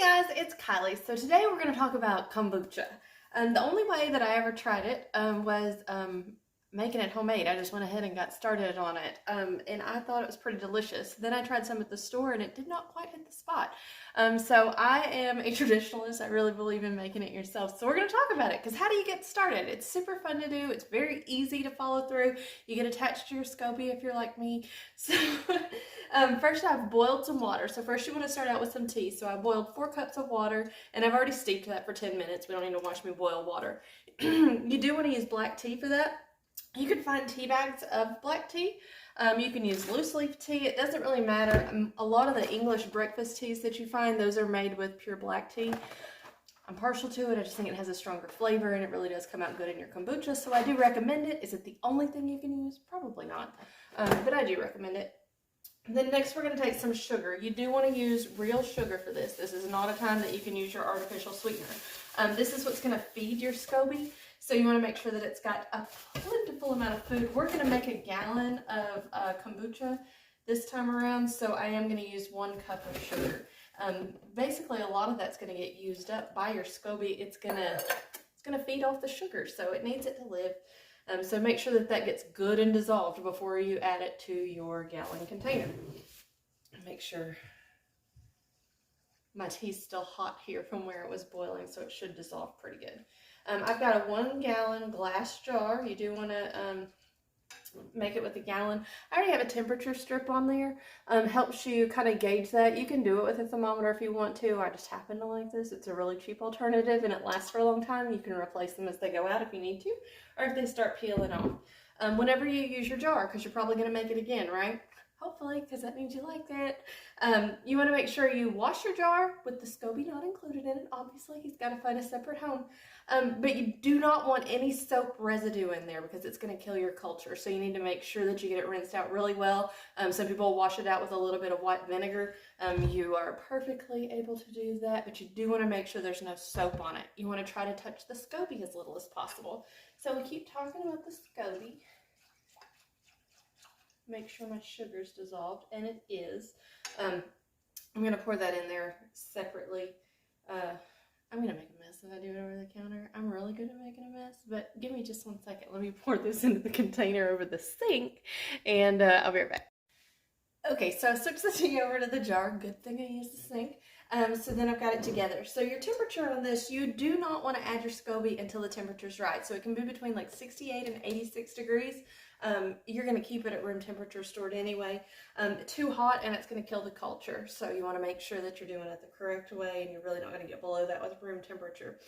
Guys, it's Kylie. So today we're going to talk about kombucha. The only way that I ever tried it was making it homemade. I just went ahead and got started on it, and I thought it was pretty delicious. Then I tried some at the store, and it did not quite hit the spot. So I am a traditionalist. I really believe in making it yourself. So we're going to talk about it, because how do you get started? It's super fun to do. It's very easy to follow through. You get attached to your SCOBY if you're like me. So first I've boiled some water. So first you want to start out with some tea. So I boiled 4 cups of water, and I've already steeped that for 10 minutes. We don't need to watch me boil water. You do want to use black tea for that. You can find tea bags of black tea. You can use loose leaf tea. It doesn't really matter. A lot of the English breakfast teas that you find, those are made with pure black tea. I'm partial to it. I just think it has a stronger flavor, and it really does come out good in your kombucha. So I do recommend it. Is it the only thing you can use? Probably not. But I do recommend it. Then next we're going to take some sugar. You do want to use real sugar for this. This is not a time that you can use your artificial sweetener. This is what's going to feed your SCOBY. So you want to make sure that it's got a plentiful amount of food. We're going to make a gallon of kombucha this time around, so I am going to use 1 cup of sugar. Basically, a lot of that's going to get used up by your SCOBY. It's going to feed off the sugar, so it needs it to live. So make sure that that gets good and dissolved before you add it to your gallon container. Make sure my tea's still hot here from where it was boiling, so it should dissolve pretty good. I've got a 1 gallon glass jar. You do want to make it with a gallon. I already have a temperature strip on there. Helps you kind of gauge that. You can do it with a thermometer if you want to. I just happen to like this. It's a really cheap alternative, and it lasts for a long time. You can replace them as they go out if you need to, or if they start peeling off. Whenever you use your jar, because you're probably going to make it again, right? Hopefully, because that means you like that. You want to make sure you wash your jar with the SCOBY not included in it. Obviously, he's got to find a separate home. But you do not want any soap residue in there, because it's going to kill your culture. So you need to make sure that you get it rinsed out really well. Some people wash it out with a little bit of white vinegar. You are perfectly able to do that, but you do want to make sure there's no soap on it. You want to try to touch the SCOBY as little as possible. So we keep talking about the SCOBY. Make sure my sugar's dissolved, and it is. I'm going to pour that in there separately. I'm going to make a mess if I do it over the counter. I'm really good at making a mess, but give me just 1 second. Let me pour this into the container over the sink, and I'll be right back. Okay, so I switched the tea over to the jar. Good thing I used the sink. So then I've got it together. So your temperature on this, you do not want to add your SCOBY until the temperature's right. So it can be between like 68 and 86 degrees. You're going to keep it at room temperature stored anyway. Too hot and it's going to kill the culture. So you want to make sure that you're doing it the correct way, and you're really not going to get below that with room temperature.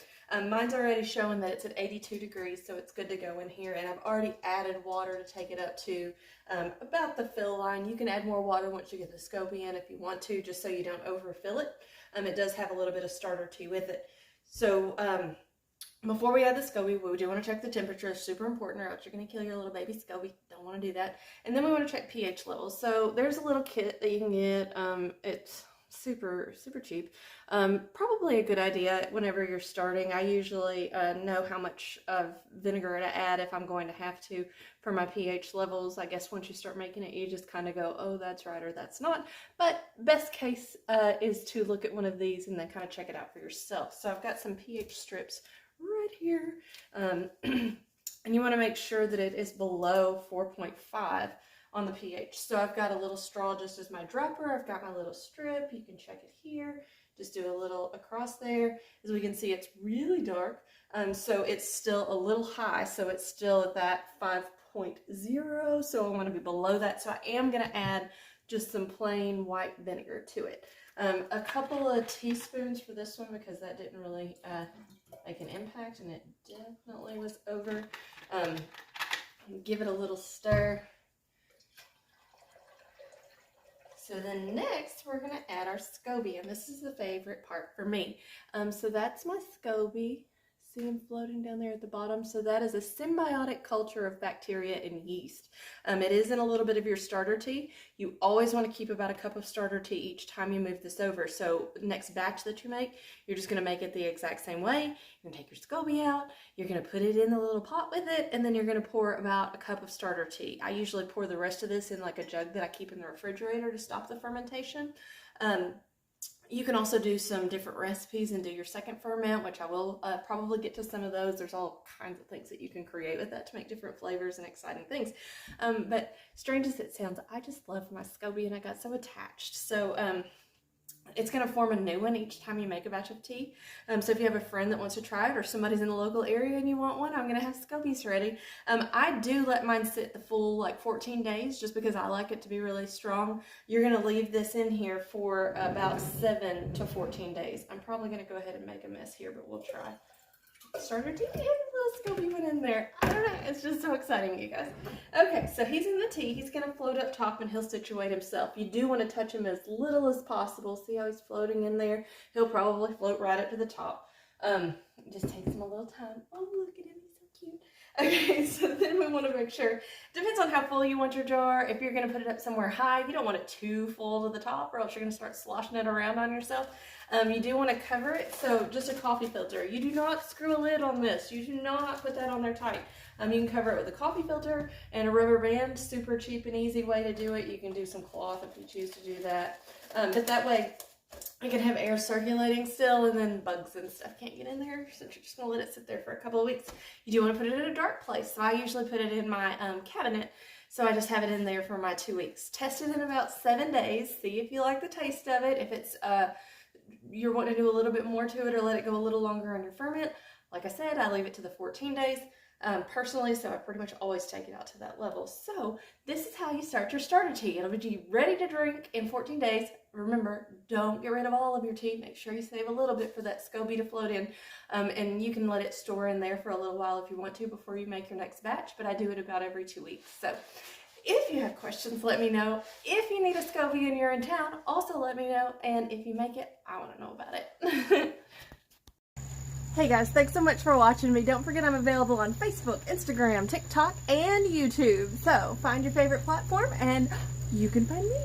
Mine's already showing that it's at 82 degrees, so it's good to go in here. And I've already added water to take it up to about the fill line. You can add more water once you get the SCOBY in if you want to, just so you don't overfill it. It does have a little bit of starter tea with it. So before we add the SCOBY, we do want to check the temperature. It's super important, or else you're going to kill your little baby SCOBY. Don't want to do that. And then we want to check pH levels. So there's a little kit that you can get. It's super cheap. Probably a good idea whenever you're starting. I usually know how much of vinegar to add if I'm going to have to for my pH levels. I guess once you start making it, you just kind of go, oh, that's right or that's not. But best case is to look at one of these and then kind of check it out for yourself. So I've got some pH strips right here. And you want to make sure that it is below 4.5 on the pH. So I've got a little straw just as my dropper. I've got my little strip. You can check it here. Just do a little across there. As we can see, it's really dark. So it's still a little high. So it's still at that 5.0. So I want to be below that. So I am going to add just some plain white vinegar to it. A couple of teaspoons for this one, because that didn't really make an impact, and it definitely was over. Give it a little stir. So then next we're going to add our SCOBY, and this is the favorite part for me. So that's my SCOBY. See them floating down there at the bottom? So that is a symbiotic culture of bacteria and yeast. It is in a little bit of your starter tea. You always want to keep about a cup of starter tea each time you move this over. So the next batch that you make, you're just going to make it the exact same way. You're going to take your SCOBY out, you're going to put it in the little pot with it, and then you're going to pour about a cup of starter tea. I usually pour the rest of this in like a jug that I keep in the refrigerator to stop the fermentation. You can also do some different recipes and do your second ferment, which I will probably get to some of those. There's all kinds of things that you can create with that to make different flavors and exciting things. But strange as it sounds, I just love my SCOBY and I got so attached. So it's going to form a new one each time you make a batch of tea. So if you have a friend that wants to try it or somebody's in the local area and you want one, I'm going to have SCOBYs ready. I do let mine sit the full like 14 days just because I like it to be really strong. You're going to leave this in here for about 7 to 14 days. I'm probably going to go ahead and make a mess here, but we'll try. Starter tea and a little SCOBY went in there. I don't know, it's just so exciting, you guys. Okay, so he's in the tea. He's going to float up top and he'll situate himself. You do want to touch him as little as possible. See how he's floating in there? He'll probably float right up to the top. It just takes him a little time. Oh, look at him, he's so cute. Okay, so then we want to make sure, depends on how full you want your jar. If you're going to put it up somewhere high, you don't want it too full to the top or else you're going to start sloshing it around on yourself. You do want to cover it, so just a coffee filter. You do not screw a lid on this. You do not put that on there tight. You can cover it with a coffee filter and a rubber band. Super cheap and easy way to do it. You can do some cloth if you choose to do that. But that way, you can have air circulating still, and then bugs and stuff can't get in there, since you're just going to let it sit there for a couple of weeks. You do want to put it in a dark place, so I usually put it in my cabinet, so I just have it in there for my 2 weeks. Test it in about 7 days, see if you like the taste of it. If it's you're wanting to do a little bit more to it or let it go a little longer on your ferment, like I said, I leave it to the 14 days personally, so I pretty much always take it out to that level. So this is how you start your starter tea. It'll be ready to drink in 14 days. Remember, don't get rid of all of your tea. Make sure you save a little bit for that SCOBY to float in, and you can let it store in there for a little while if you want to before you make your next batch, but I do it about every 2 weeks. So if you have questions, let me know. If you need a SCOBY and you're in town, also let me know. And if you make it, I want to know about it. Hey guys, thanks so much for watching me. Don't forget I'm available on Facebook, Instagram, TikTok, and YouTube. So find your favorite platform and you can find me.